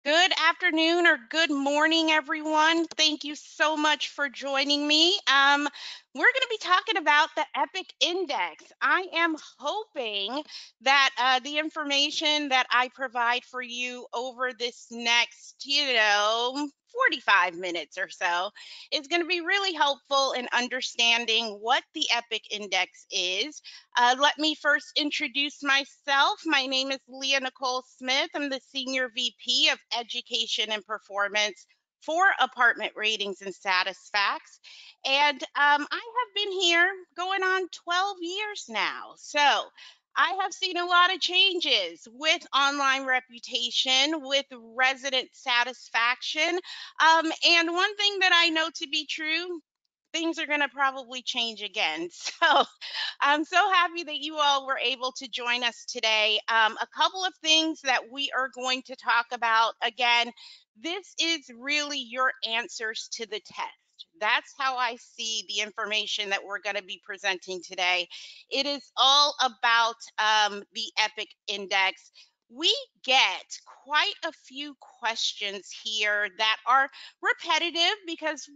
Good afternoon or good morning, everyone. Thank you so much for joining me. We're going to be talking about the epIQ Index. I am hoping that the information that I provide for you over this next, 45 minutes or so is going to be really helpful in understanding what the epIQ Index is. Let me first introduce myself. My name is Lia Nichole Smith. I'm the Senior VP of Education and Performance for Apartment Ratings and SatisFacts. And I have been here going on 12 years now. So I have seen a lot of changes with online reputation, with resident satisfaction. And one thing that I know to be true, things are going to probably change again. So I'm so happy that you all were able to join us today. A couple of things that we are going to talk about. Again, this is really your answers to the test. That's how I see the information that we're going to be presenting today. It is all about the epIQ Index. We get quite a few questions here that are repetitive because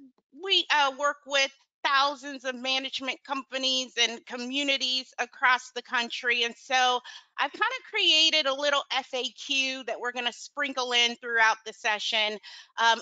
we work with thousands of management companies and communities across the country. And so I've kind of created a little FAQ that we're going to sprinkle in throughout the session.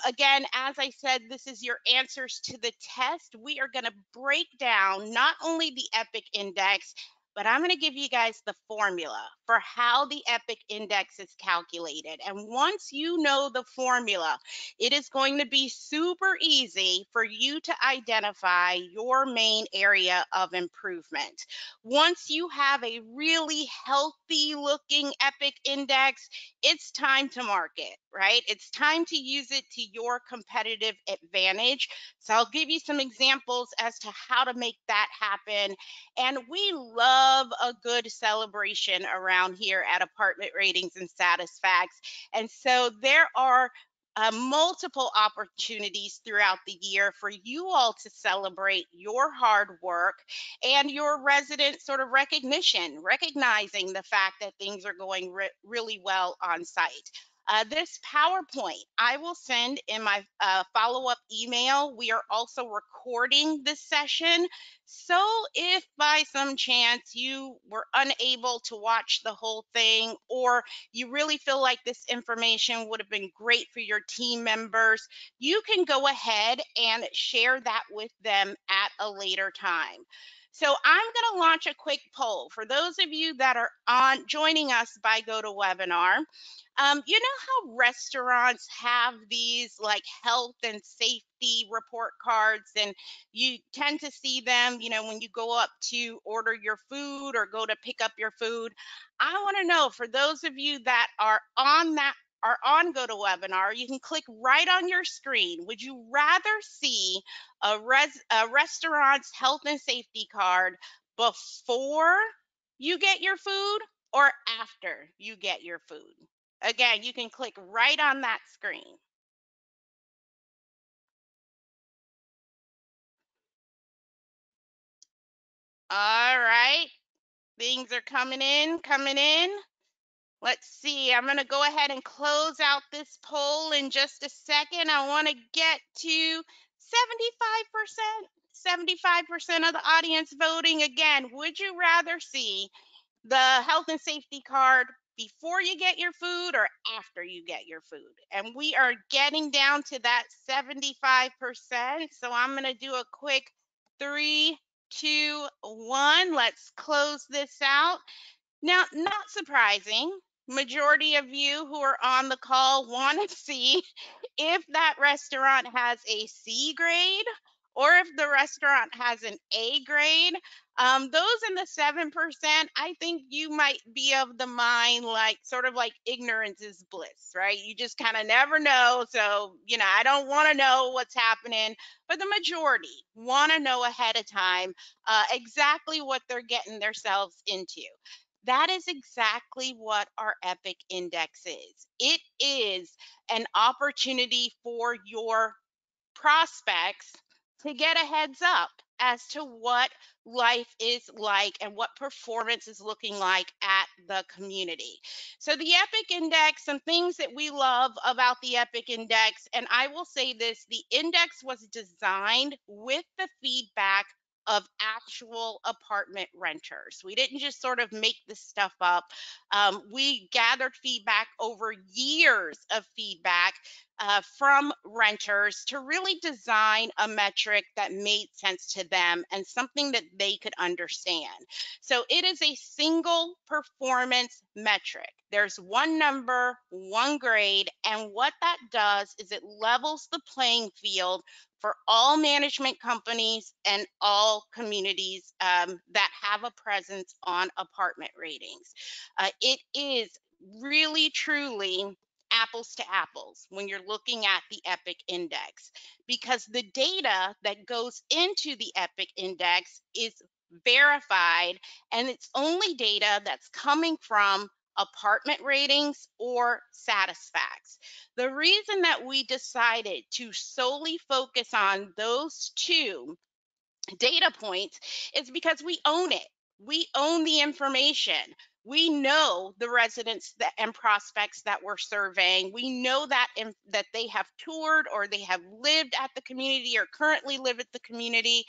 Again, as I said, this is your answers to the test. We are going to break down not only the epIQ Index, but I'm going to give you guys the formula for how the epIQ Index is calculated. And once you know the formula, it is going to be super easy for you to identify your main area of improvement. Once you have a really healthy looking epIQ Index, it's time to market, right? It's time to use it to your competitive advantage. So I'll give you some examples as to how to make that happen. And we love a good celebration around here at Apartment Ratings and SatisFacts. And so there are multiple opportunities throughout the year for you all to celebrate your hard work and your resident sort of recognition, recognizing the fact that things are going really well on site. This PowerPoint I will send in my follow-up email. We are also recording this session. So if by some chance you were unable to watch the whole thing, or you really feel like this information would have been great for your team members, you can go ahead and share that with them at a later time. So I'm going to launch a quick poll for those of you that are joining us by GoToWebinar. You know how restaurants have these like health and safety report cards, and you tend to see them, when you go up to order your food or go to pick up your food. I want to know, for those of you that are on GoToWebinar, you can click right on your screen. Would you rather see a restaurant's health and safety card before you get your food or after you get your food? Again, you can click right on that screen. All right, things are coming in, coming in. Let's see, I'm going to go ahead and close out this poll in just a second. I want to get to 75% of the audience voting. Again, would you rather see the health and safety card before you get your food or after you get your food? And we are getting down to that 75%. So I'm going to do a quick 3, 2, 1. Let's close this out. Now, not surprising, majority of you who are on the call want to see if that restaurant has a C grade or if the restaurant has an A grade. Those in the 7%, I think you might be of the mind, like sort of like ignorance is bliss, right? You just kind of never know. So, I don't want to know what's happening, but the majority want to know ahead of time exactly what they're getting themselves into. That is exactly what our epIQ Index is. It is an opportunity for your prospects to get a heads up as to what life is like and what performance is looking like at the community. So the EPIC Index, some things that we love about the EPIC Index, and I will say this, the index was designed with the feedback of actual apartment renters. We didn't just sort of make this stuff up. We gathered feedback over years of feedback from renters to really design a metric that made sense to them and something that they could understand. So it is a single performance metric. There's one number, one grade, and what that does is it levels the playing field for all management companies and all communities that have a presence on apartment ratings. It is really, truly apples to apples when you're looking at the EPIC Index, because the data that goes into the EPIC Index is verified, and it's only data that's coming from apartment ratings or SatisFacts. The reason that we decided to solely focus on those two data points is because we own it. We own the information. We know the residents and prospects that we're surveying. We know that that they have toured or they have lived at the community or currently live at the community.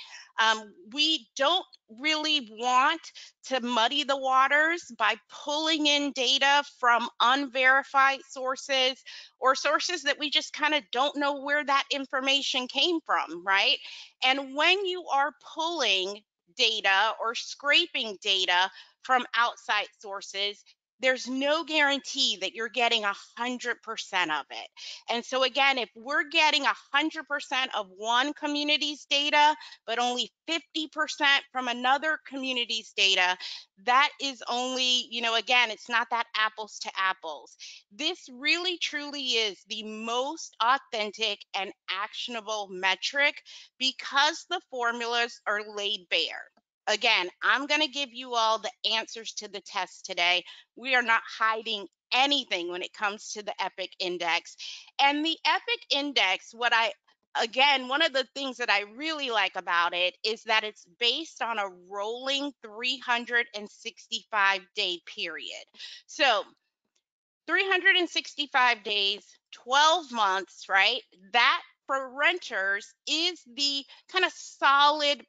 We don't really want to muddy the waters by pulling in data from unverified sources or sources that we just kind of don't know where that information came from, right? And when you are pulling data or scraping data from outside sources, there's no guarantee that you're getting 100% of it. And so again, if we're getting 100% of one community's data, but only 50% from another community's data, that is only, again, it's not that apples to apples. This really truly is the most authentic and actionable metric because the formulas are laid bare. Again, I'm going to give you all the answers to the test today. We are not hiding anything when it comes to the EPIC Index. And the EPIC Index, one of the things that I really like about it is that it's based on a rolling 365-day period. So 365 days, 12 months, right? That for renters is the kind of solid,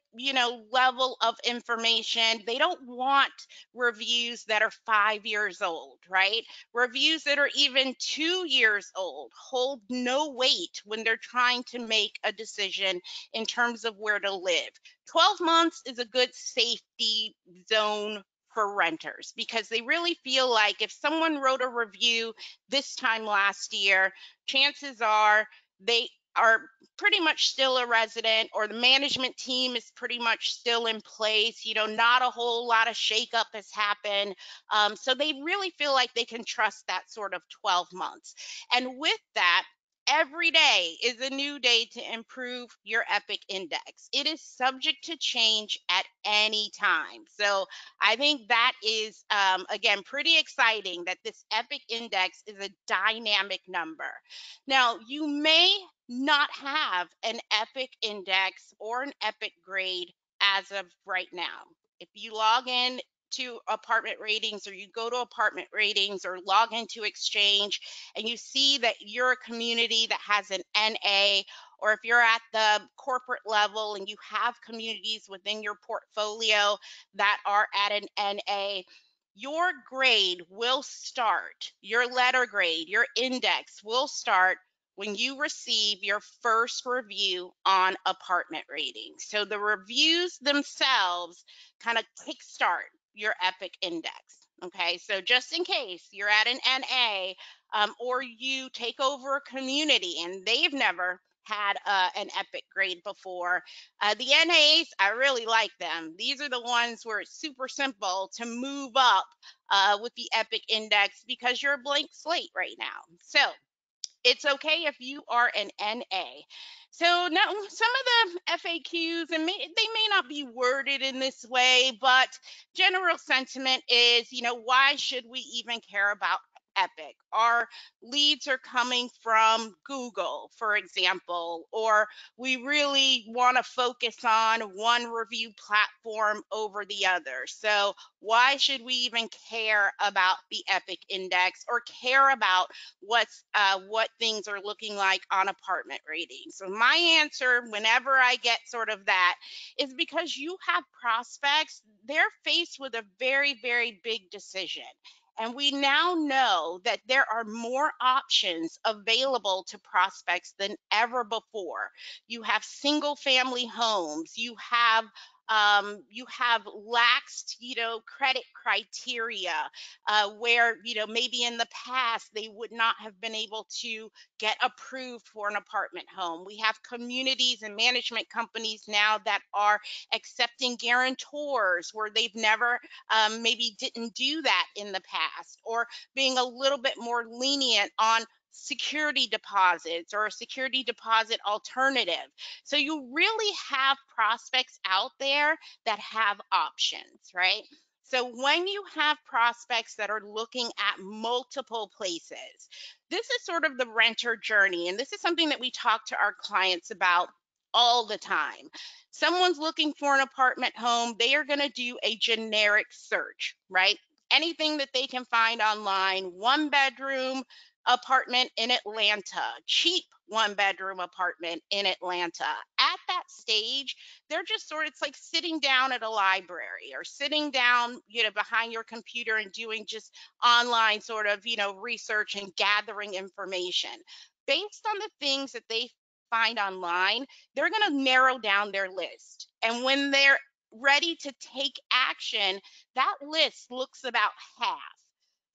level of information. They don't want reviews that are 5 years old, right? Reviews that are even 2 years old hold no weight when they're trying to make a decision in terms of where to live. 12 months is a good safety zone for renters because they really feel like if someone wrote a review this time last year, chances are they are pretty much still a resident or the management team is pretty much still in place. Not a whole lot of shakeup has happened. So they really feel like they can trust that sort of 12 months. And with that, every day is a new day to improve your EPIC Index. It is subject to change at any time. So I think that is, again, pretty exciting that this EPIC Index is a dynamic number. Now, you may not have an EPIC Index or an EPIC grade as of right now. If you log in to apartment ratings or you go to apartment ratings or log into Exchange and you see that you're a community that has an NA, or if you're at the corporate level and you have communities within your portfolio that are at an NA, your grade will start, your letter grade, your index will start when you receive your first review on apartment ratings. So the reviews themselves kind of kickstart your EPIC Index. Okay, so just in case you're at an NA or you take over a community and they've never had an EPIC grade before, the NAs, I really like them. These are the ones where it's super simple to move up with the EPIC Index because you're a blank slate right now. So it's okay if you are an NA. So now some of the FAQs, and they may not be worded in this way, but general sentiment is, why should we even care about Epic. Our leads are coming from Google, for example, or we really want to focus on one review platform over the other. So why should we even care about the Epic Index or care about what things are looking like on apartment ratings? So my answer, whenever I get sort of that, is because you have prospects, they're faced with a very, very big decision. And we now know that there are more options available to prospects than ever before. You have single family homes, you have laxed, credit criteria, where, maybe in the past they would not have been able to get approved for an apartment home. We have communities and management companies now that are accepting guarantors where they've never maybe didn't do that in the past, or being a little bit more lenient on security deposits or a security deposit alternative. So you really have prospects out there that have options, right? So when you have prospects that are looking at multiple places, this is sort of the renter journey. And this is something that we talk to our clients about all the time. Someone's looking for an apartment home, they are going to do a generic search, right? Anything that they can find online, one bedroom apartment in Atlanta, cheap one bedroom apartment in Atlanta. At that stage, they're just sort of, it's like sitting down at a library or sitting down, behind your computer and doing just online sort of, research and gathering information. Based on the things that they find online, they're going to narrow down their list. And when they're ready to take action, that list looks about half.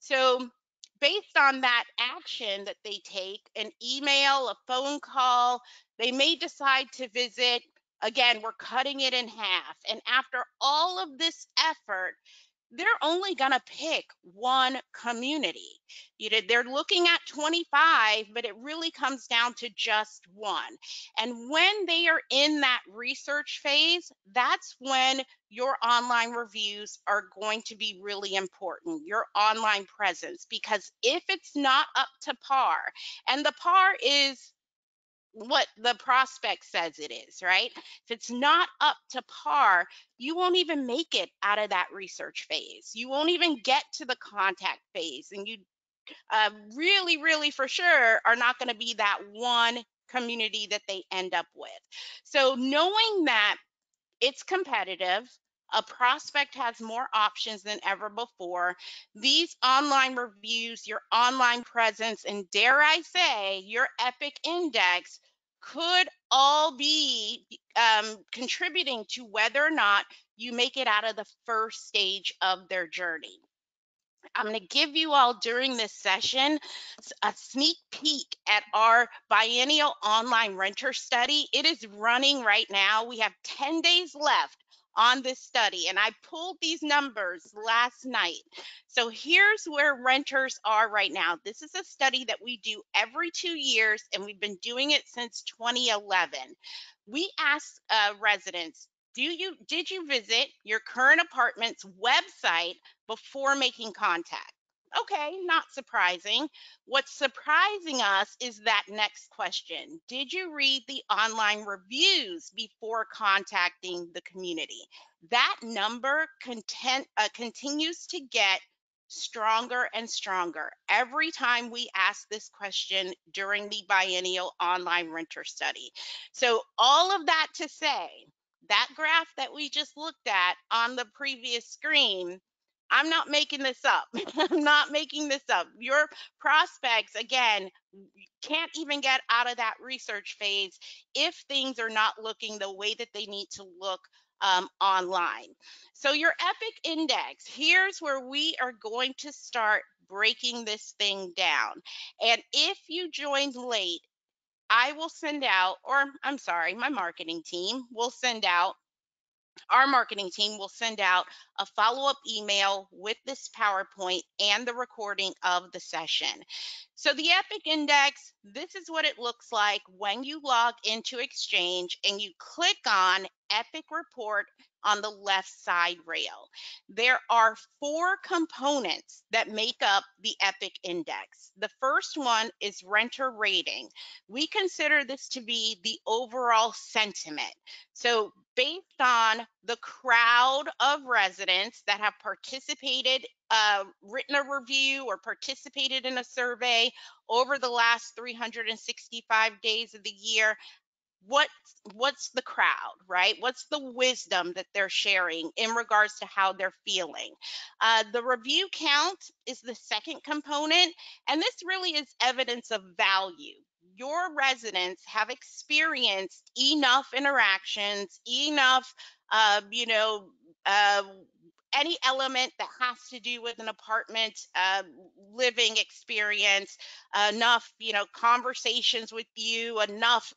So, based on that action that they take, an email, a phone call, they may decide to visit. Again, we're cutting it in half. And after all of this effort, they're only going to pick one community. They're looking at 25, but it really comes down to just one. And when they are in that research phase, that's when your online reviews are going to be really important, your online presence, because if it's not up to par, and the par is what the prospect says it is, right? If it's not up to par, you won't even make it out of that research phase. You won't even get to the contact phase. And you really, really for sure are not going to be that one community that they end up with. So knowing that it's competitive. A prospect has more options than ever before. These online reviews, your online presence, and dare I say, your Epic Index could all be contributing to whether or not you make it out of the first stage of their journey. I'm going to give you all during this session a sneak peek at our biennial online renter study. It is running right now. We have 10 days left on this study, and I pulled these numbers last night. So here's where renters are right now. This is a study that we do every 2 years, and we've been doing it since 2011. We asked residents, did you visit your current apartment's website before making contact? Okay, not surprising. What's surprising us is that next question. Did you read the online reviews before contacting the community? That number continues to get stronger and stronger every time we ask this question during the biennial online renter study. So all of that to say, that graph that we just looked at on the previous screen, I'm not making this up. I'm not making this up. Your prospects, again, can't even get out of that research phase if things are not looking the way that they need to look online. So, your EPIC index, here's where we are going to start breaking this thing down. And if you joined late, I will send out, or I'm sorry, my marketing team will send out our marketing team will send out a follow-up email with this PowerPoint and the recording of the session. So the EPIC index, this is what it looks like when you log into Exchange and you click on epIQ report on the left side rail. There are 4 components that make up the epIQ index. The first one is renter rating. We consider this to be the overall sentiment. So based on the crowd of residents that have participated, written a review or participated in a survey over the last 365 days of the year, what's the crowd, right? What's the wisdom that they're sharing in regards to how they're feeling? The review count is the second component, and this really is evidence of value. Your residents have experienced enough interactions, enough, uh, you know, uh, any element that has to do with an apartment living experience, enough, conversations with you, enough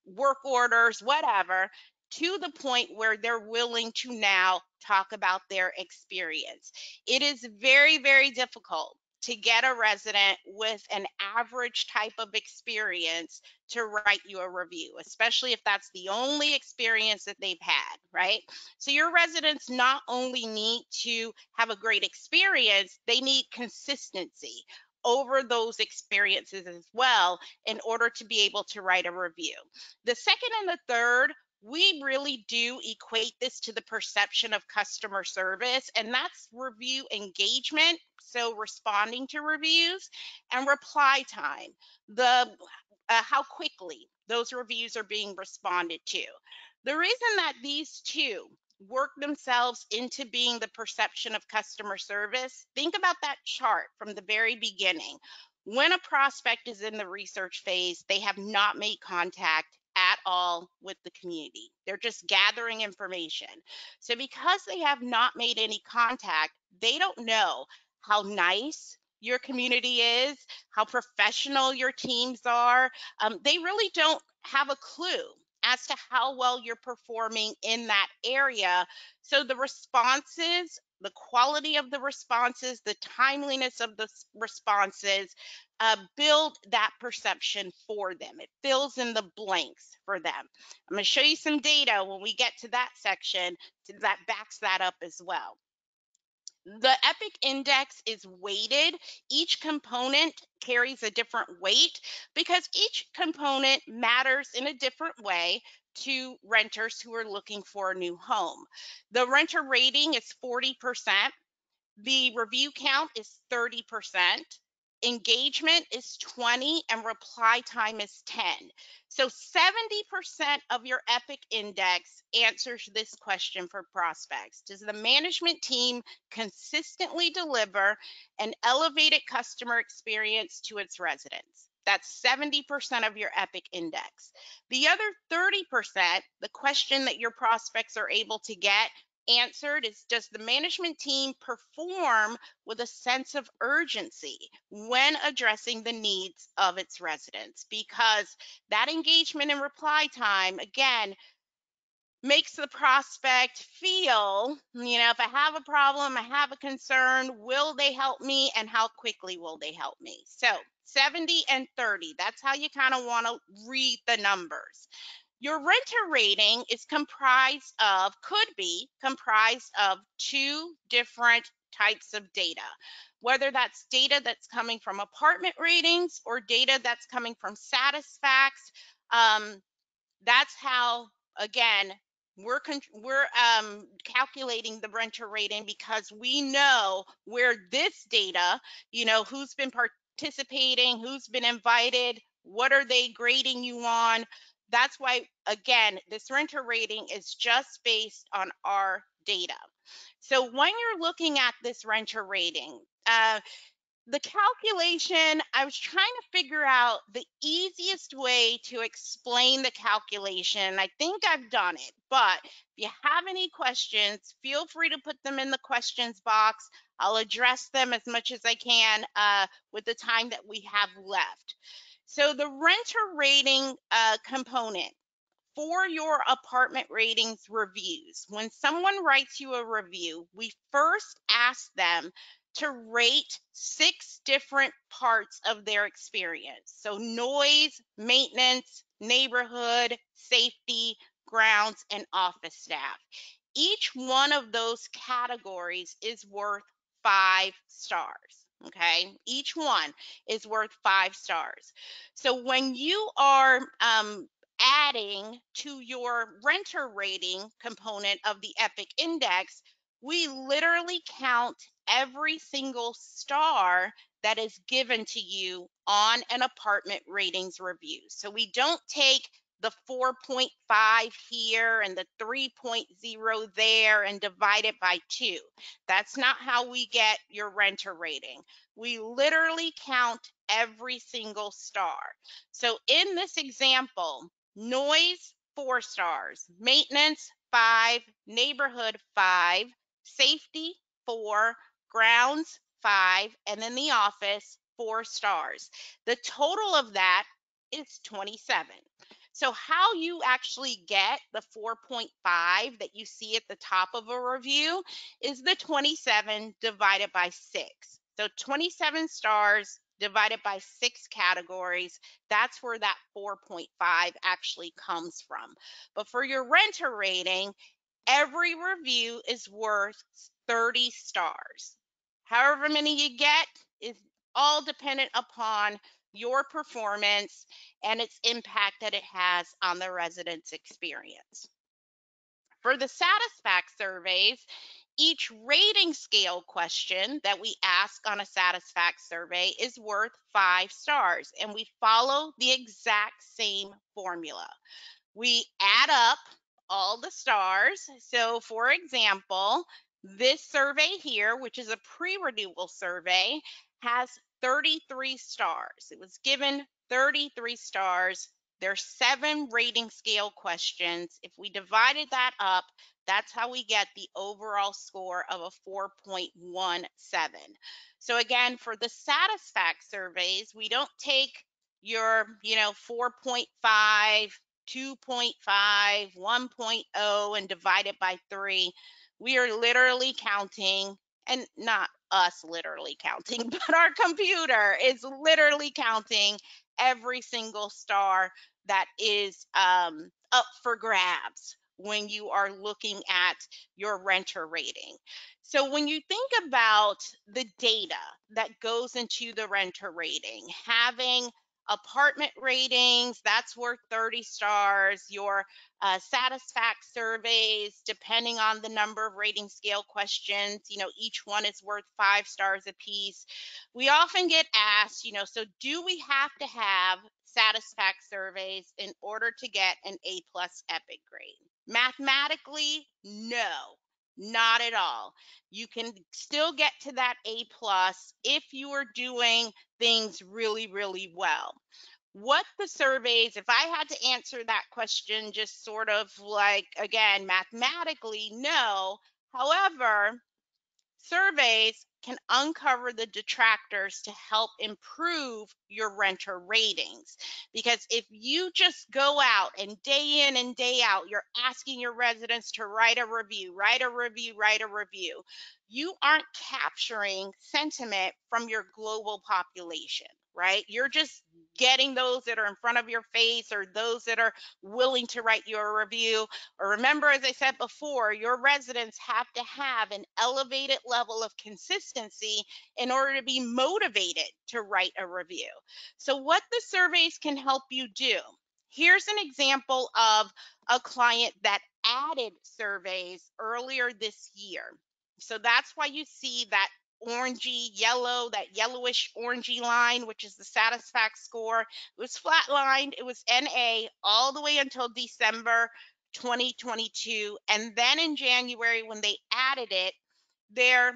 work orders, whatever, to the point where they're willing to now talk about their experience. It is very, very difficult to get a resident with an average type of experience to write you a review, especially if that's the only experience that they've had, right? So your residents not only need to have a great experience, they need consistency over those experiences as well in order to be able to write a review. The second and the third, we really do equate this to the perception of customer service, and that's review engagement, so responding to reviews, and reply time, the how quickly those reviews are being responded to. The reason that these two work themselves into being the perception of customer service, think about that chart from the very beginning. When a prospect is in the research phase, they have not made contact at all with the community. They're just gathering information. So because they have not made any contact, they don't know how nice your community is, how professional your teams are. They really don't have a clue as to how well you're performing in that area. So the responses, the quality of the responses, the timeliness of the responses build that perception for them. It fills in the blanks for them. I'm going to show you some data when we get to that section that backs that up as well. The epIQ index is weighted. Each component carries a different weight because each component matters in a different way to renters who are looking for a new home. The renter rating is 40%. The review count is 30%. Engagement is 20 and reply time is 10. So 70% of your epIQ index answers this question for prospects. Does the management team consistently deliver an elevated customer experience to its residents? That's 70% of your epIQ index. The other 30%, the question that your prospects are able to get answered is, does the management team perform with a sense of urgency when addressing the needs of its residents? Because that engagement and reply time, again, makes the prospect feel, if I have a problem, I have a concern, will they help me and how quickly will they help me? So 70 and 30, that's how you kind of want to read the numbers. Your renter rating is could be comprised of 2 different types of data, whether that's data that's coming from apartment ratings or data that's coming from SatisFacts. That's how, again, we're calculating the renter rating because we know where this data, who's been participating, who's been invited, what are they grading you on. That's why, again, this renter rating is just based on our data. So when you're looking at this renter rating, the calculation, I was trying to figure out the easiest way to explain the calculation. I think I've done it, but if you have any questions, feel free to put them in the questions box. I'll address them as much as I can with the time that we have left. So the renter rating component for your apartment ratings reviews, when someone writes you a review, we first ask them to rate 6 different parts of their experience. So noise, maintenance, neighborhood, safety, grounds, and office staff. Each one of those categories is worth 5 stars. Okay, each one is worth 5 stars. So when you are adding to your renter rating component of the epIQ index, we literally count every single star that is given to you on an apartment ratings review. So we don't take the 4.5 here and the 3.0 there and divide it by 2. That's not how we get your renter rating. We literally count every single star. So in this example, noise, 4 stars, maintenance, 5, neighborhood, 5, safety, 4, grounds, 5, and then the office, 4 stars. The total of that is 27. So how you actually get the 4.5 that you see at the top of a review is the 27 divided by 6. So 27 stars divided by 6 categories, that's where that 4.5 actually comes from. But for your renter rating, every review is worth 30 stars. However many you get is all dependent upon your performance and its impact that it has on the resident's experience. For the SatisFacts surveys, each rating scale question that we ask on a SatisFacts survey is worth 5 stars, and we follow the exact same formula. We add up all the stars. So, for example, this survey here, which is a pre-renewal survey, has 33 stars. It was given 33 stars. There's 7 rating scale questions. If we divided that up, that's how we get the overall score of a 4.17. So again, for the SatisFacts surveys, we don't take your, 4.5, 2.5, 1.0 and divide it by 3. We are literally counting, and not us literally counting, but our computer is literally counting every single star that is up for grabs when you are looking at your renter rating. So when you think about the data that goes into the renter rating, having apartment ratings, that's worth 30 stars. Your SatisFacts surveys, depending on the number of rating scale questions, each one is worth 5 stars a piece. We often get asked, so do we have to have SatisFacts surveys in order to get an A+ epIQ grade? Mathematically, no. Not at all. You can still get to that A+ if you are doing things really, really well. What the surveys, if I had to answer that question, just sort of like, again, mathematically, no. However, surveys can uncover the detractors to help improve your renter ratings. Because if you just go out and day in and day out, you're asking your residents to write a review, write a review, write a review, you aren't capturing sentiment from your global population, right? You're just getting those that are in front of your face or those that are willing to write you a review. Or remember, as I said before, your residents have to have an elevated level of consistency in order to be motivated to write a review. So what the surveys can help you do. Here's an example of a client that added surveys earlier this year. So that's why you see that orangey yellow, that yellowish orangey line, which is the SatisFacts score. It was flatlined. It was NA all the way until December 2022. And then in January, when they added it, that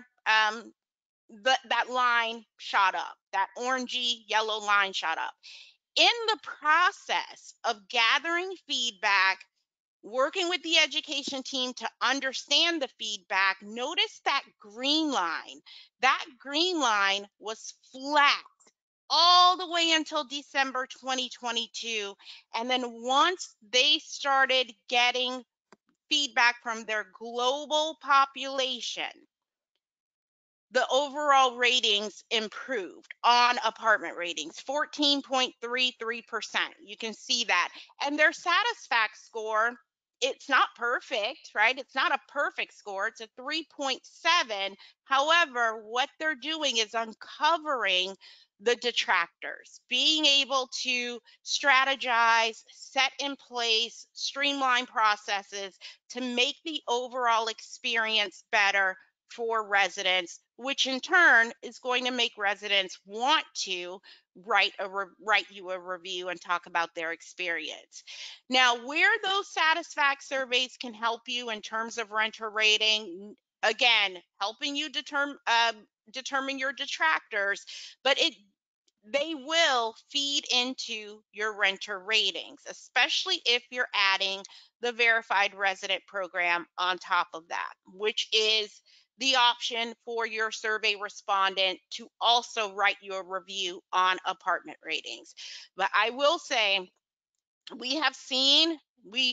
line shot up. That orangey yellow line shot up. In the process of gathering feedback, working with the education team to understand the feedback, notice that green line. That green line was flat all the way until December 2022. And then once they started getting feedback from their global population, the overall ratings improved on apartment ratings, 14.33%. You can see that. And their SatisFacts score it's not perfect, right? It's not a perfect score. It's a 3.7. However, what they're doing is uncovering the detractors, being able to strategize, set in place, streamline processes to make the overall experience better for residents, which in turn is going to make residents want to write you a review and talk about their experience. Now, where those SatisFacts surveys can help you in terms of renter rating, again, helping you determine your detractors, but they will feed into your renter ratings, especially if you're adding the verified resident program on top of that, which is the option for your survey respondent to also write you a review on apartment ratings. But I will say, we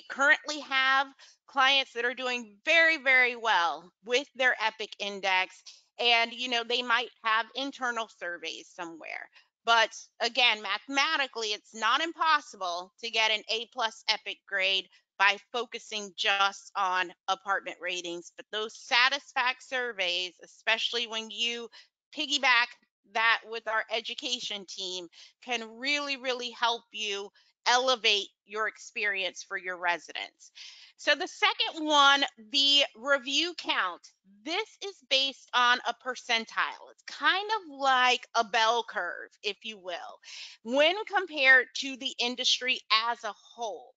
currently have clients that are doing very, very well with their epic index, and they might have internal surveys somewhere, but again, mathematically it's not impossible to get an A+ epic grade by focusing just on apartment ratings. But those SatisFacts surveys, especially when you piggyback that with our education team, can really, really help you elevate your experience for your residents. So the second one, the review count. This is based on a percentile. It's kind of like a bell curve, if you will, when compared to the industry as a whole.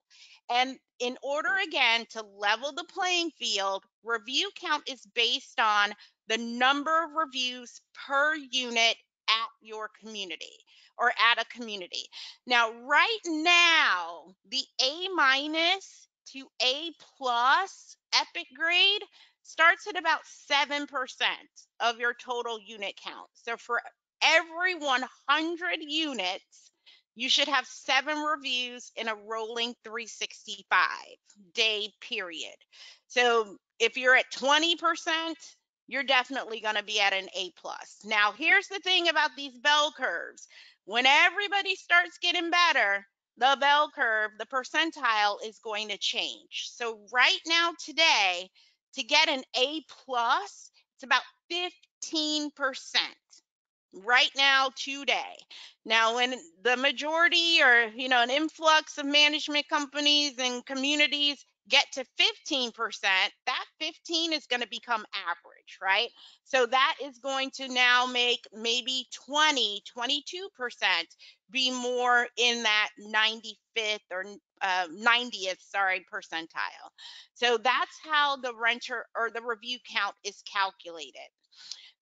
And in order, again, to level the playing field, review count is based on the number of reviews per unit at your community or at a community. Now, right now, the A- to A+ epic grade starts at about 7% of your total unit count. So for every 100 units, you should have 7 reviews in a rolling 365-day period. So if you're at 20%, you're definitely going to be at an A+. Now, here's the thing about these bell curves. When everybody starts getting better, the bell curve, the percentile is going to change. So right now, today, to get an A+, it's about 15%. Right now, today. Now, when the majority or an influx of management companies and communities get to 15%, that 15 is going to become average, right? So that is going to now make maybe 20, 22% be more in that 95th or 90th, percentile. So that's how the renter or the review count is calculated.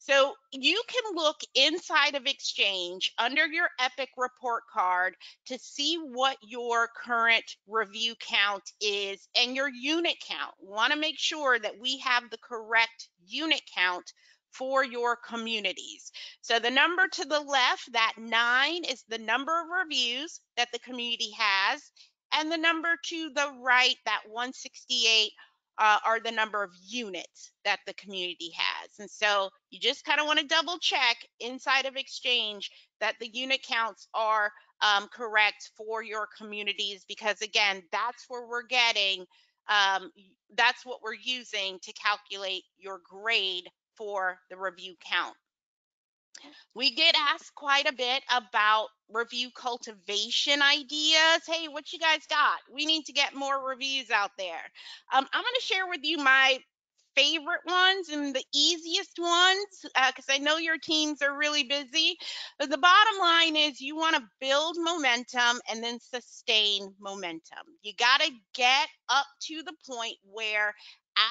So you can look inside of Exchange under your Epic report card to see what your current review count is and your unit count. We want to make sure that we have the correct unit count for your communities. So the number to the left, that 9, is the number of reviews that the community has. And the number to the right, that 168, are the number of units that the community has. And so you just kind of want to double check inside of Exchange that the unit counts are correct for your communities, because again, that's where we're getting, that's what we're using to calculate your grade for the review count. We get asked quite a bit about review cultivation ideas. Hey, what you guys got? We need to get more reviews out there. I'm going to share with you my favorite ones and the easiest ones, because I know your teams are really busy. But the bottom line is you want to build momentum and then sustain momentum. You got to get up to the point where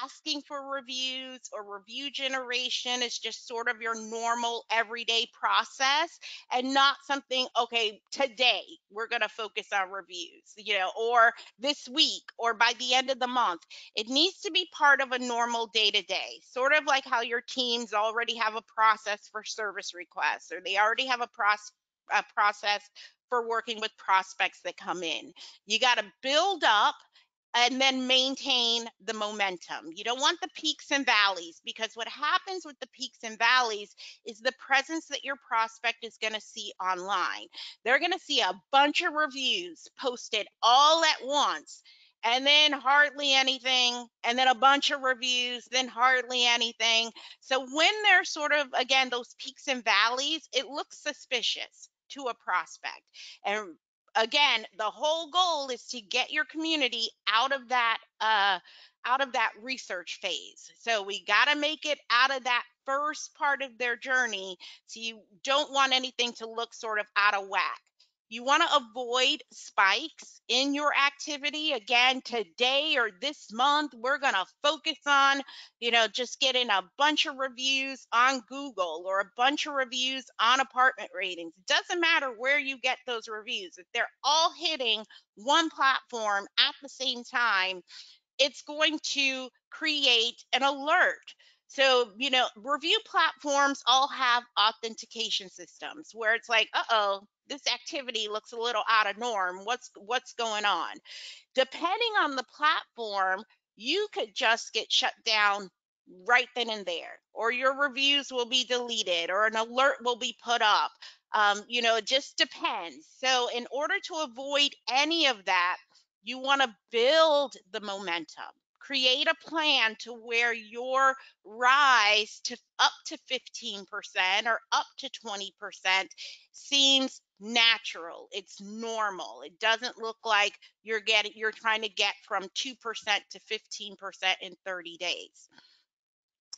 asking for reviews or review generation is just sort of your normal everyday process, and not something, okay, today we're going to focus on reviews, or this week or by the end of the month. It needs to be part of a normal day-to-day, sort of like how your teams already have a process for service requests, or they already have a process for working with prospects that come in. You got to build up and then maintain the momentum. You don't want the peaks and valleys, because what happens with the peaks and valleys is the presence that your prospect is going to see online. They're going to see a bunch of reviews posted all at once, and then hardly anything, and then a bunch of reviews, then hardly anything. So when there's sort of, again, those peaks and valleys, it looks suspicious to a prospect. And again, the whole goal is to get your community out of that research phase. So we got to make it out of that first part of their journey. So you don't want anything to look sort of out of whack. You want to avoid spikes in your activity. Again, today or this month, we're going to focus on, just getting a bunch of reviews on Google or a bunch of reviews on apartment ratings. It doesn't matter where you get those reviews. If they're all hitting one platform at the same time, it's going to create an alert. So, review platforms all have authentication systems where it's like, uh-oh, this activity looks a little out of norm. What's going on? Depending on the platform, you could just get shut down right then and there, or your reviews will be deleted, or an alert will be put up. It just depends. So, in order to avoid any of that, you want to build the momentum. Create a plan to where your rise to up to 15% or up to 20% seems natural. It's normal. It doesn't look like you're trying to get from 2% to 15% in 30 days.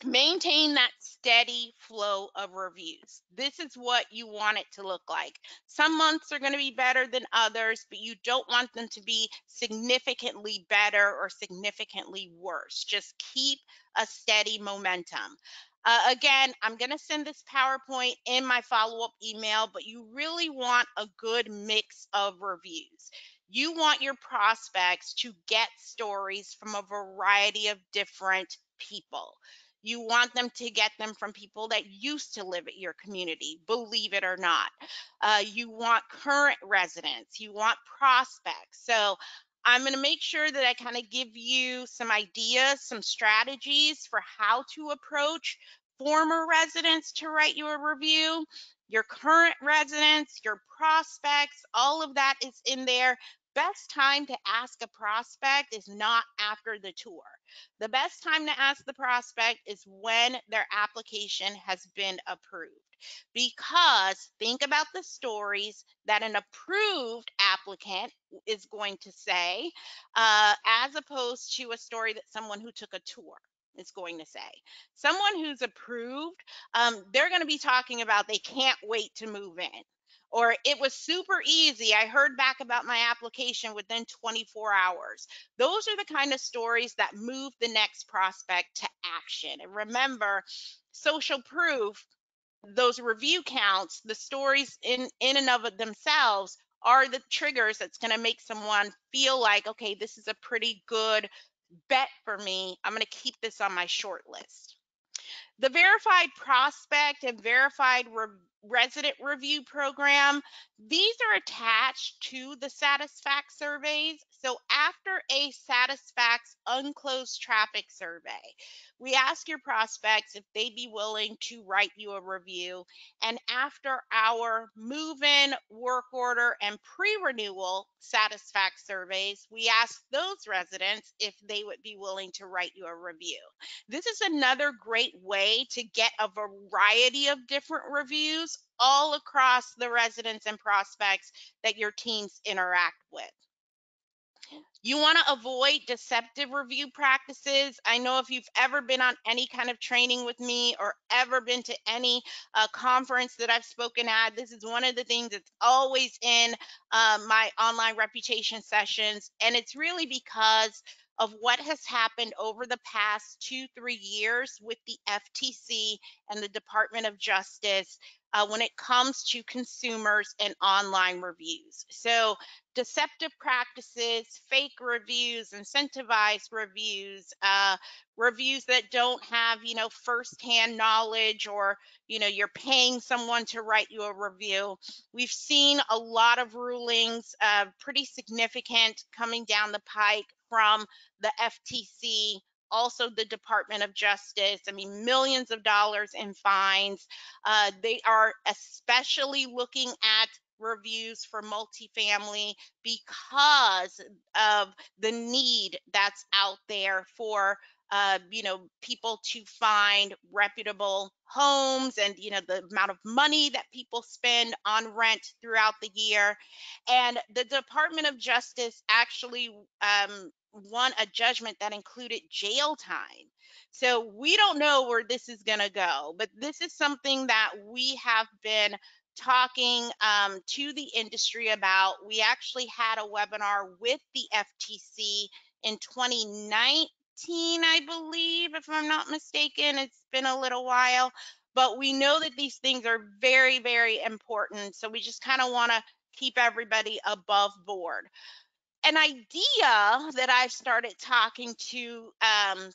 Maintain that steady flow of reviews. This is what you want it to look like. Some months are going to be better than others, but you don't want them to be significantly better or significantly worse. Just keep a steady momentum. Again, I'm going to send this PowerPoint in my follow-up email, but you really want a good mix of reviews. You want your prospects to get stories from a variety of different people. You want them to get them from people that used to live at your community, believe it or not. You want current residents, you want prospects. So I'm going to make sure that I kind of give you some ideas, some strategies for how to approach former residents to write you a review, your current residents, your prospects, all of that is in there. Best time to ask a prospect is not after the tour. The best time to ask the prospect is when their application has been approved. Because think about the stories that an approved applicant is going to say, as opposed to a story that someone who took a tour is going to say. Someone who's approved, they're going to be talking about they can't wait to move in. Or it was super easy. I heard back about my application within 24 hours. Those are the kind of stories that move the next prospect to action. And remember, social proof, those review counts, the stories in and of themselves are the triggers that's going to make someone feel like, okay, this is a pretty good bet for me. I'm going to keep this on my short list. The verified prospect and verified resident review program, these are attached to the SatisFacts surveys. So after a SatisFacts unclosed traffic survey, we ask your prospects if they'd be willing to write you a review. And after our move-in, work order, and pre-renewal SatisFacts surveys, we ask those residents if they would be willing to write you a review. This is another great way to get a variety of different reviews all across the residents and prospects that your teams interact with. You want to avoid deceptive review practices. I know if you've ever been on any kind of training with me or ever been to any conference that I've spoken at, this is one of the things that's always in my online reputation sessions. And it's really because of what has happened over the past 2-3 years with the FTC and the Department of Justice when it comes to consumers and online reviews. So deceptive practices, fake reviews, incentivized reviews, reviews that don't have, firsthand knowledge, or, you're paying someone to write you a review. We've seen a lot of rulings, pretty significant, coming down the pike from the FTC, also the Department of Justice. I mean, millions of dollars in fines. They are especially looking at reviews for multifamily because of the need that's out there for people to find reputable homes, and the amount of money that people spend on rent throughout the year. And the Department of Justice actually won a judgment that included jail time. So we don't know where this is going to go, but this is something that we have been talking to the industry about. We actually had a webinar with the FTC in 2019, I believe, if I'm not mistaken. It's been a little while, but we know that these things are very, very important. So we just kind of want to keep everybody above board. An idea that I've started talking to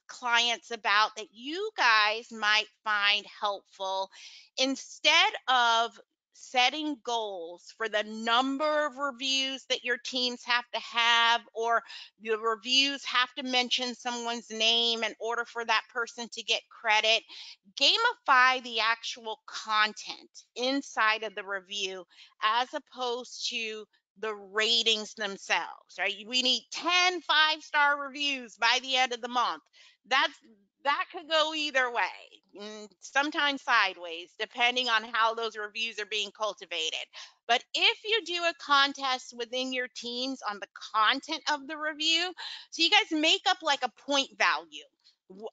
clients about that you guys might find helpful, instead of setting goals for the number of reviews that your teams have to have, or the reviews have to mention someone's name in order for that person to get credit, gamify the actual content inside of the review as opposed to the ratings themselves, right? We need 10 5-star reviews by the end of the month. That could go either way, sometimes sideways, depending on how those reviews are being cultivated. But if you do a contest within your teams on the content of the review, so you guys make up like a point value.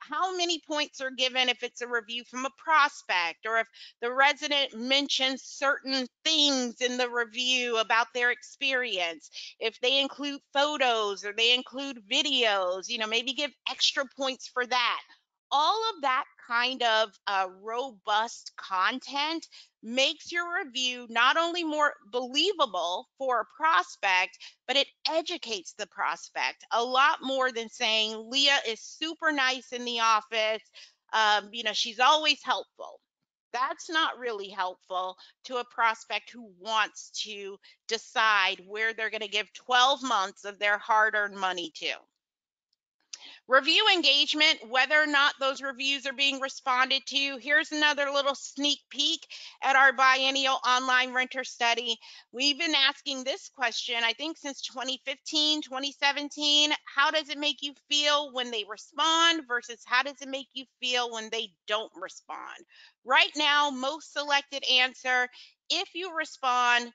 How many points are given if it's a review from a prospect, or if the resident mentions certain things in the review about their experience, if they include photos or they include videos, maybe give extra points for that. All of that kind of robust content makes your review not only more believable for a prospect, but it educates the prospect a lot more than saying Lia is super nice in the office. She's always helpful. That's not really helpful to a prospect who wants to decide where they're going to give 12 months of their hard-earned money to. Review engagement, whether or not those reviews are being responded to. Here's another little sneak peek at our biennial online renter study. We've been asking this question, I think, since 2015, 2017. How does it make you feel when they respond versus how does it make you feel when they don't respond? Right now, most selected answer, if you respond,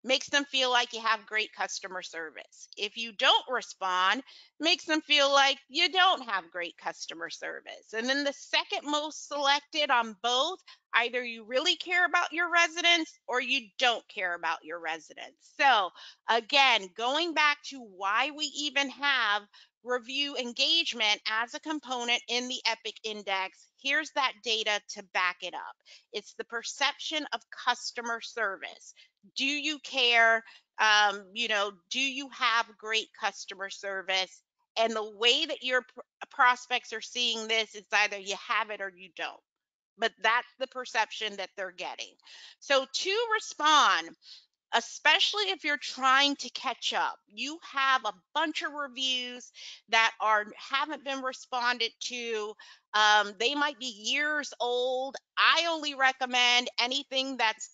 makes them feel like you have great customer service. If you don't respond, makes them feel like you don't have great customer service. And then the second most selected on both, either you really care about your residents or you don't care about your residents. So again, going back to why we even have review engagement as a component in the epIQ index, here's that data to back it up. It's the perception of customer service. Do you care? Do you have great customer service? And the way that your prospects are seeing this is either you have it or you don't. But that's the perception that they're getting. So to respond, especially if you're trying to catch up, you have a bunch of reviews that haven't been responded to. They might be years old. I only recommend anything that's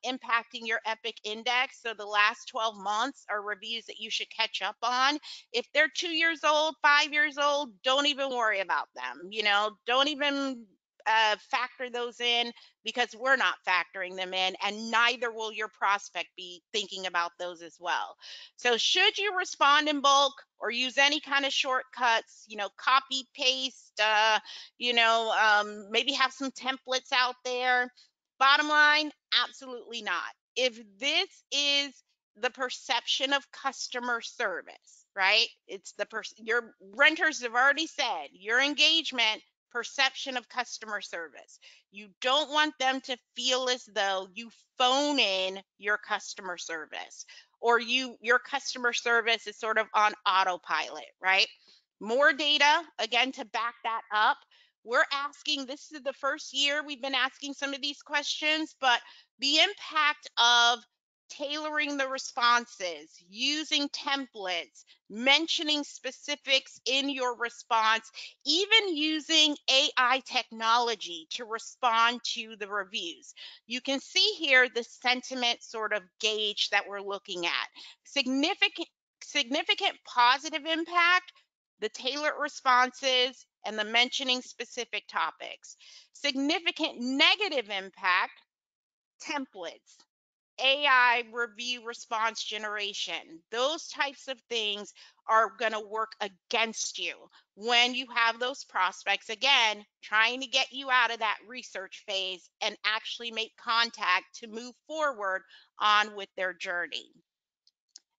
impacting your epIQ index. So the last 12 months are reviews that you should catch up on. If they're 2 years old, 5 years old, don't even worry about them. Don't even factor those in, because we're not factoring them in, and neither will your prospect be thinking about those as well. So should you respond in bulk or use any kind of shortcuts, copy, paste, maybe have some templates out there? Bottom line, absolutely not. If this is the perception of customer service, right? It's your renters have already said your engagement, perception of customer service. You don't want them to feel as though you phone in your customer service, or your customer service is sort of on autopilot, right? More data, again, to back that up. We're asking, this is the first year we've been asking some of these questions, but the impact of tailoring the responses, using templates, mentioning specifics in your response, even using AI technology to respond to the reviews. You can see here the sentiment sort of gauge that we're looking at. Significant positive impact, the tailored responses, and the mentioning specific topics. Significant negative impact, templates, AI review response generation. Those types of things are going to work against you when you have those prospects, again, trying to get you out of that research phase and actually make contact to move forward on with their journey.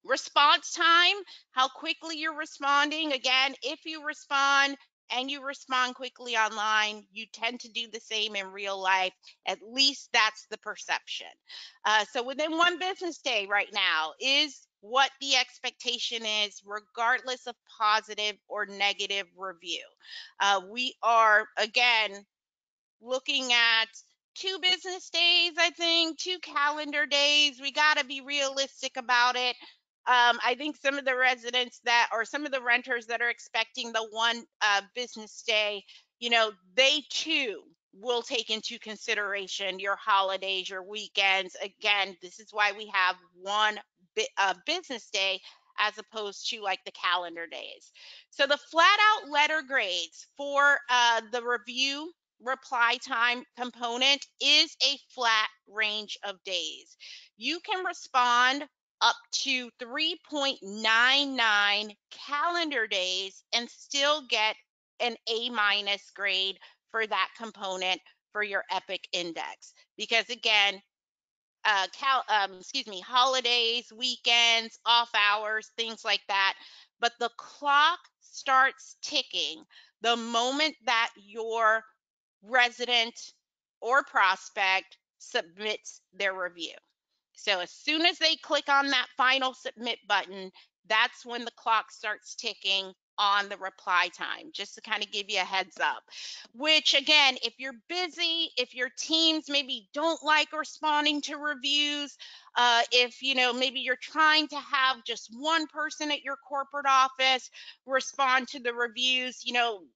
Response time, how quickly you're responding. Again, if you respond and you respond quickly online, you tend to do the same in real life. At least that's the perception. So within one business day right now is what the expectation is, regardless of positive or negative review. We are, again, looking at 2 business days, I think, 2 calendar days. We got to be realistic about it. I think some of the residents that, or some of the renters that are expecting the one business day, they too will take into consideration your holidays, your weekends. Again, this is why we have one business day as opposed to like the calendar days. So the flat out letter grades for the review reply time component is a flat range of days. You can respond up to 3.99 calendar days and still get an A- grade for that component for your epIQ index. Because again, holidays, weekends, off hours, things like that. But the clock starts ticking the moment that your resident or prospect submits their review. So as soon as they click on that final submit button, that's when the clock starts ticking on the reply time, just to kind of give you a heads up. Which again, if you're busy, if your teams maybe don't like responding to reviews, if maybe you're trying to have just one person at your corporate office respond to the reviews,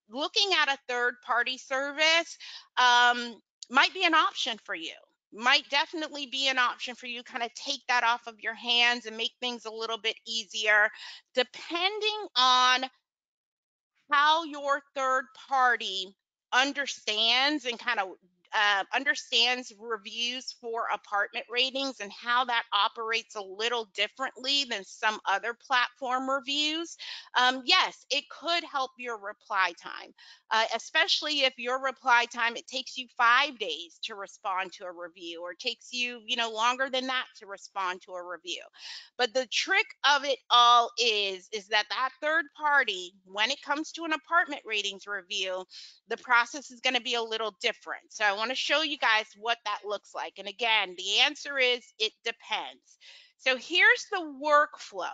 looking at a third party service might be an option for you. Might definitely be an option for you. Kind of take that off of your hands and make things a little bit easier, depending on how your third party understands and kind of understands reviews for apartment ratings and how that operates a little differently than some other platform reviews. Yes, it could help your reply time, especially if your reply time, it takes you 5 days to respond to a review, or takes you, longer than that to respond to a review. But the trick of it all is that third party, when it comes to an apartment ratings review, the process is going to be a little different. So I want to show you guys what that looks like. And again, the answer is it depends. So here's the workflow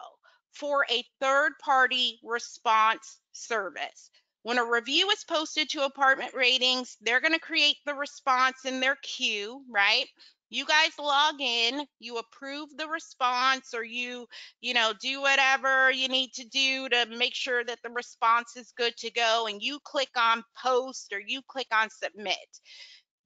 for a third party response service. When a review is posted to Apartment Ratings, they're going to create the response in their queue, right? You guys log in, you approve the response, or you do whatever you need to do to make sure that the response is good to go, and you click on post or you click on submit.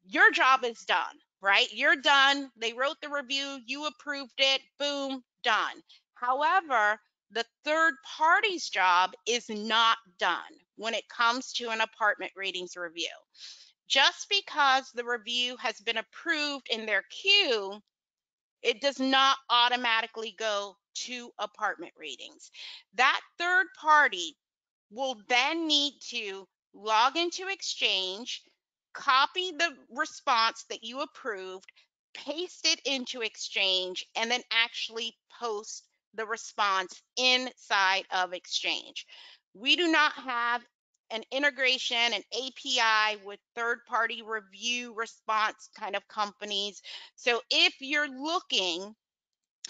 Your job is done, right? You're done. They wrote the review, you approved it, boom, done. However, the third party's job is not done when it comes to an apartment ratings review. Just because the review has been approved in their queue, it does not automatically go to apartment ratings. That third party will then need to log into Exchange, copy the response that you approved, paste it into Exchange, and then actually post the response inside of Exchange. We do not have an integration, an API with third-party review response kind of companies. So if you're looking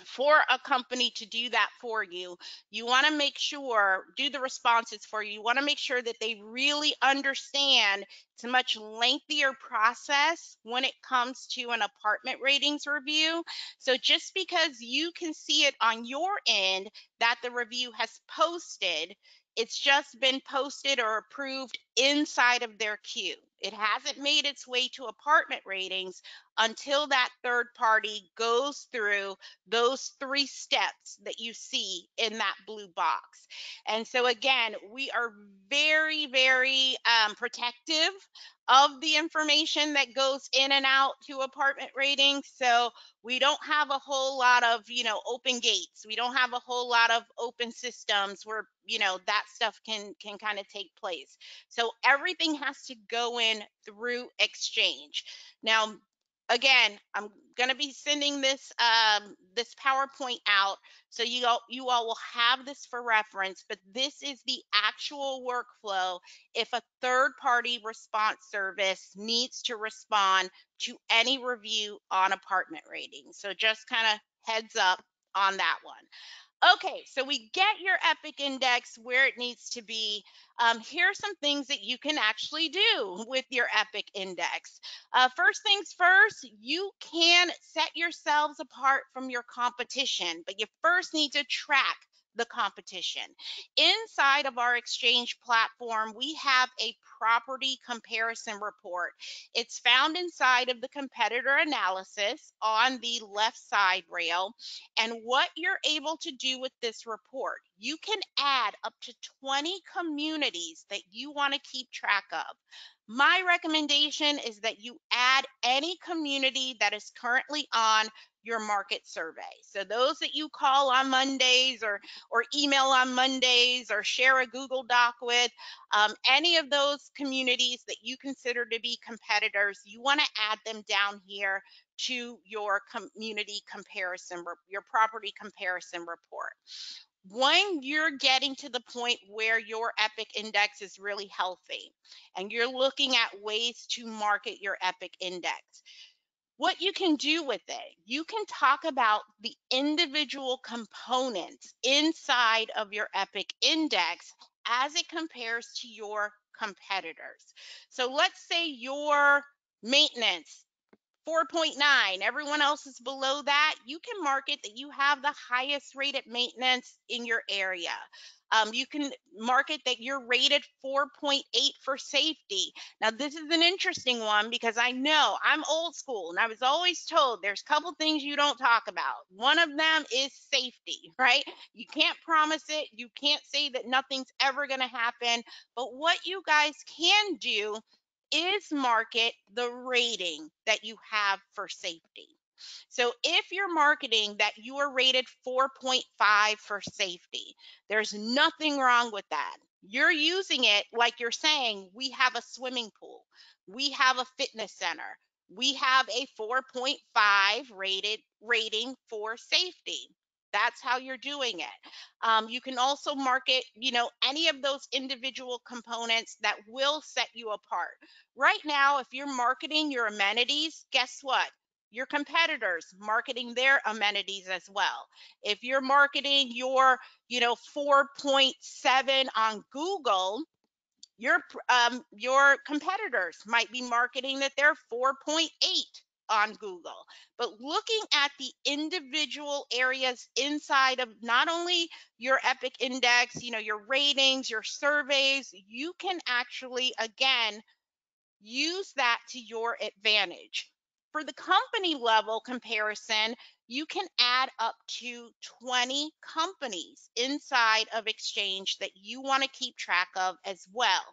for a company to do that for you, you want to make sure, do the responses for you. You want to make sure that they really understand it's a much lengthier process when it comes to an apartment ratings review. So just because you can see it on your end that the review has posted, it's just been posted or approved inside of their queue. It hasn't made its way to apartment ratings until that third party goes through those 3 steps that you see in that blue box. And so again, we are very, very protective of the information that goes in and out to apartment ratings. So we don't have a whole lot of, open gates. We don't have a whole lot of open systems where, that stuff can kind of take place. So everything has to go in through Exchange. Now, again, I'm going to be sending this PowerPoint out, so you all will have this for reference, but this is the actual workflow if a third party response service needs to respond to any review on apartment ratings. So just kind of heads up on that one. Okay, so we get your epIQ index where it needs to be. Here are some things that you can actually do with your epIQ index. First things first, you can set yourselves apart from your competition, but you first need to track the competition. Inside of our Exchange platform, we have a property comparison report. It's found inside of the competitor analysis on the left side rail. And what you're able to do with this report, you can add up to 20 communities that you want to keep track of. My recommendation is that you add any community that is currently on your market survey. So those that you call on Mondays or email on Mondays or share a Google Doc with, any of those communities that you consider to be competitors, you want to add them down here to your community comparison, your property comparison report. When you're getting to the point where your epIQ index is really healthy and you're looking at ways to market your epIQ index, what you can do with it, you can talk about the individual components inside of your epIQ index as it compares to your competitors. So let's say your maintenance 4.9, everyone else is below that, you can market that you have the highest rated maintenance in your area. You can market that you're rated 4.8 for safety. Now, this is an interesting one because I know I'm old school and I was always told there's a couple things you don't talk about. One of them is safety, right? You can't promise it. You can't say that nothing's ever going to happen. But what you guys can do is market the rating that you have for safety. So if you're marketing that you are rated 4.5 for safety, there's nothing wrong with that. You're using it like you're saying, we have a swimming pool, we have a fitness center, we have a 4.5 rating for safety. That's how you're doing it. You can also market, any of those individual components that will set you apart. Right now, if you're marketing your amenities, guess what? Your competitors marketing their amenities as well. If you're marketing your, 4.7 on Google, your competitors might be marketing that they're 4.8 on Google. But looking at the individual areas inside of not only your epIQ index, your ratings, your surveys, you can actually, again, use that to your advantage. For the company level comparison, you can add up to 20 companies inside of Exchange that you want to keep track of as well.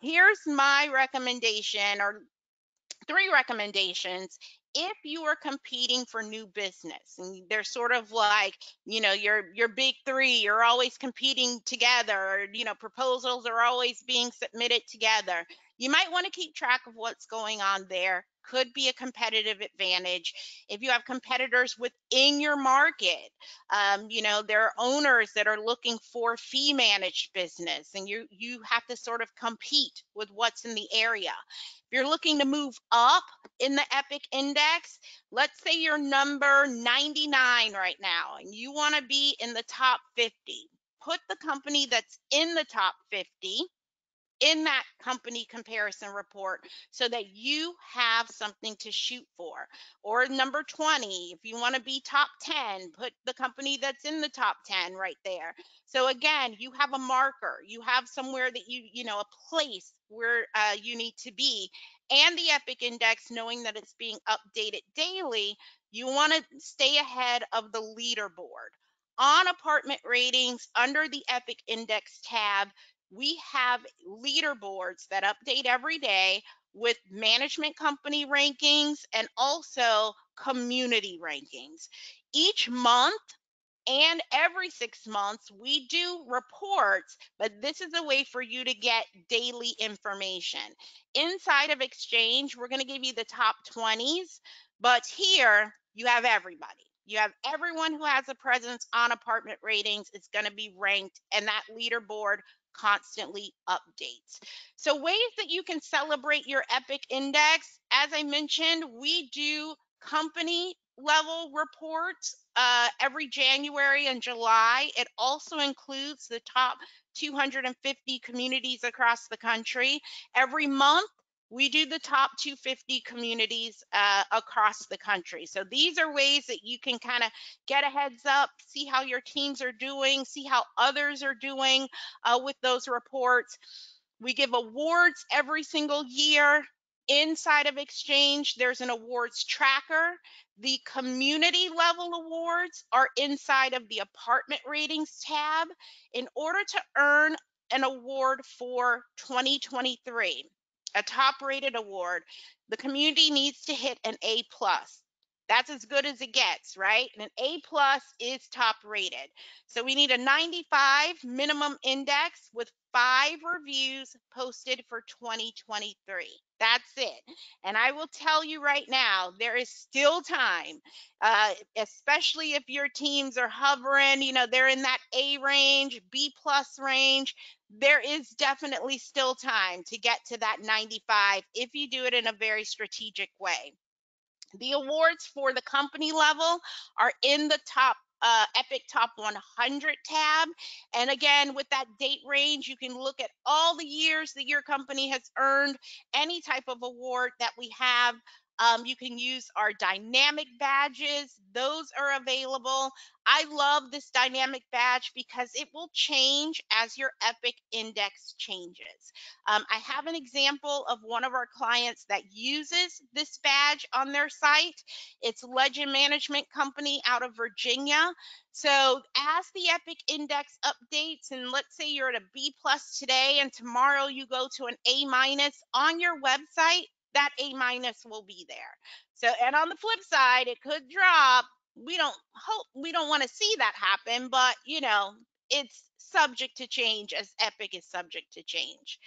Here's my recommendation, or 3 recommendations. If you are competing for new business and they're sort of like, your big 3, you're always competing together, proposals are always being submitted together, you might want to keep track of what's going on there could be a competitive advantage. If you have competitors within your market, you know, there are owners that are looking for fee managed business, and you have to sort of compete with what's in the area. If you're looking to move up in the EPIC index, let's say you're number 99 right now and you want to be in the top 50. Put the company that's in the top 50 in that company comparison report so that you have something to shoot for. Or number 20, if you want to be top 10, put the company that's in the top 10 right there. So again, you have a marker, you have somewhere that you know, a place where you need to be. And the EPIC index, knowing that it's being updated daily, you want to stay ahead of the leaderboard. On apartment ratings, under the EPIC index tab, we have leaderboards that update every day with management company rankings and also community rankings. Each month and every 6 months, we do reports, but this is a way for you to get daily information. Inside of Exchange, we're going to give you the top 20s, but here you have everybody. You have everyone who has a presence on apartment ratings. It's going to be ranked, and that leaderboard constantly updates. So, ways that you can celebrate your EPIC index, as I mentioned, we do company level reports every January and July. It also includes the top 250 communities across the country. Every month, we do the top 250 communities across the country. So these are ways that you can kind of get a heads up, see how your teams are doing, see how others are doing with those reports. We give awards every single year. Inside of Exchange, there's an awards tracker. The community level awards are inside of the apartment ratings tab. In order to earn an award for 2023, a top rated award, the community needs to hit an A plus. That's as good as it gets, right? And an A plus is top rated. So we need a 95 minimum index with 5 reviews posted for 2023. That's it. And I will tell you right now, there is still time, especially if your teams are hovering, you know, they're in that A range, B plus range. There is definitely still time to get to that 95 if you do it in a very strategic way. The awards for the company level are in the top EPIC Top 100 tab. And again, with that date range, you can look at all the years that your company has earned any type of award that we have. You can use our dynamic badges. Those are available. I love this dynamic badge because it will change as your EPIC index changes. I have an example of one of our clients that uses this badge on their site. It's Legend Management Company out of Virginia. So as the EPIC index updates, and let's say you're at a B plus today and tomorrow you go to an A minus, on your website, that A minus will be there. So, and on the flip side, it could drop. We don't want to see that happen, but you know, it's subject to change as EPIC is subject to change.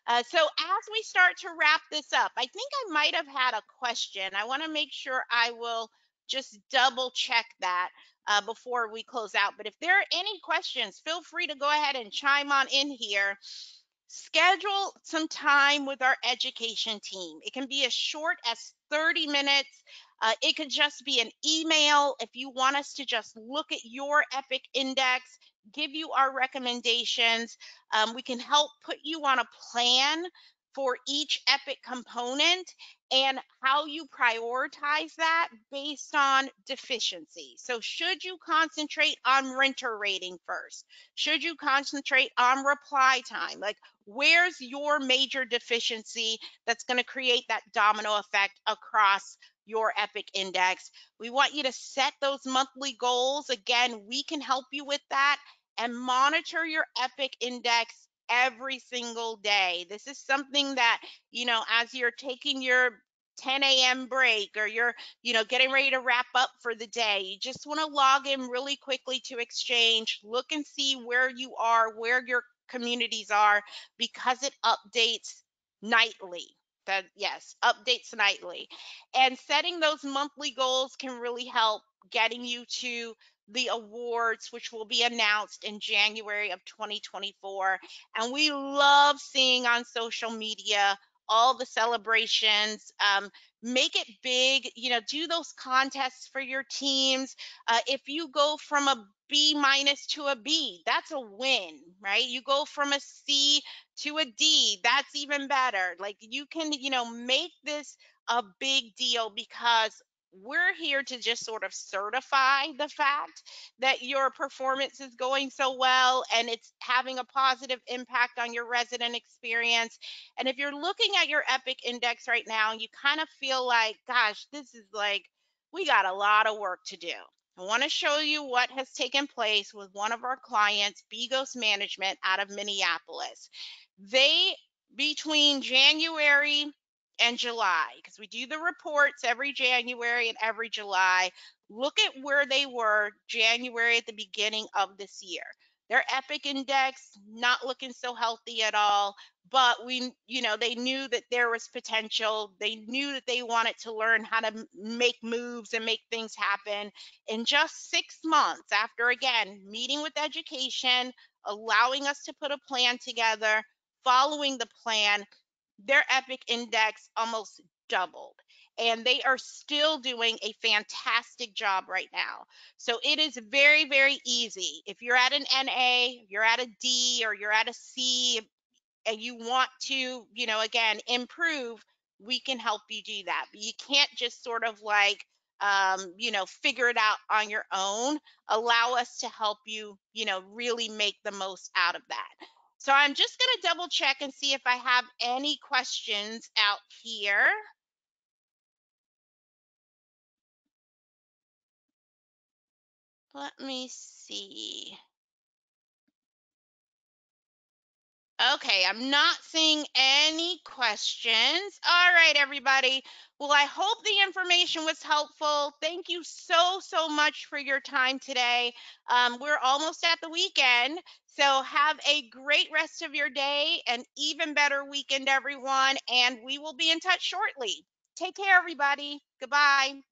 So as we start to wrap this up, I think I might have had a question. I want to make sure I will just double check that before we close out. But if there are any questions, feel free to go ahead and chime on in here. Schedule some time with our education team. It can be as short as 30 minutes. It could just be an email if you want us to just look at your EPIC index, give you our recommendations. We can help put you on a plan for each EPIC component and how you prioritize that based on deficiency. So should you concentrate on renter rating first? Should you concentrate on reply time? Like, where's your major deficiency that's going to create that domino effect across your EPIC index? We want you to set those monthly goals. Again, we can help you with that, and monitor your EPIC index every single day. This is something that, you know, as you're taking your 10 a.m. break or you're, you know, getting ready to wrap up for the day, you just want to log in really quickly to Exchange, look and see where you are, where your communities are, because it updates nightly. That, yes, updates nightly. And setting those monthly goals can really help getting you to the awards, which will be announced in January of 2024. And we love seeing on social media all the celebrations. Make it big, do those contests for your teams. If you go from a B minus to a B, that's a win, right? You go from a C to a D, that's even better. Like, you can, make this a big deal, because we're here to just sort of certify the fact that your performance is going so well and it's having a positive impact on your resident experience. And if you're looking at your EPIC index right now, you kind of feel like, gosh, this is like, we got a lot of work to do. I want to show you what has taken place with one of our clients, Bigos Management out of Minneapolis. They, between January and July, because we do the reports every January and every July, look at where they were January at the beginning of this year. Their EPIC index not looking so healthy at all, but they knew that there was potential. They knew that they wanted to learn how to make moves and make things happen. In just 6 months, after again meeting with education, allowing us to put a plan together, following the plan, their EPIC index almost doubled. And they are still doing a fantastic job right now. So it is very, very easy. If you're at an NA, you're at a D, or you're at a C, and you want to, again, improve, we can help you do that. But you can't just sort of like, figure it out on your own. Allow us to help you, really make the most out of that. So I'm just going to double check and see if I have any questions out here. Let me see. Okay, I'm not seeing any questions. All right, everybody. Well, I hope the information was helpful. Thank you so, so much for your time today. We're almost at the weekend, so have a great rest of your day, and even better weekend, everyone. And we will be in touch shortly. Take care, everybody. Goodbye.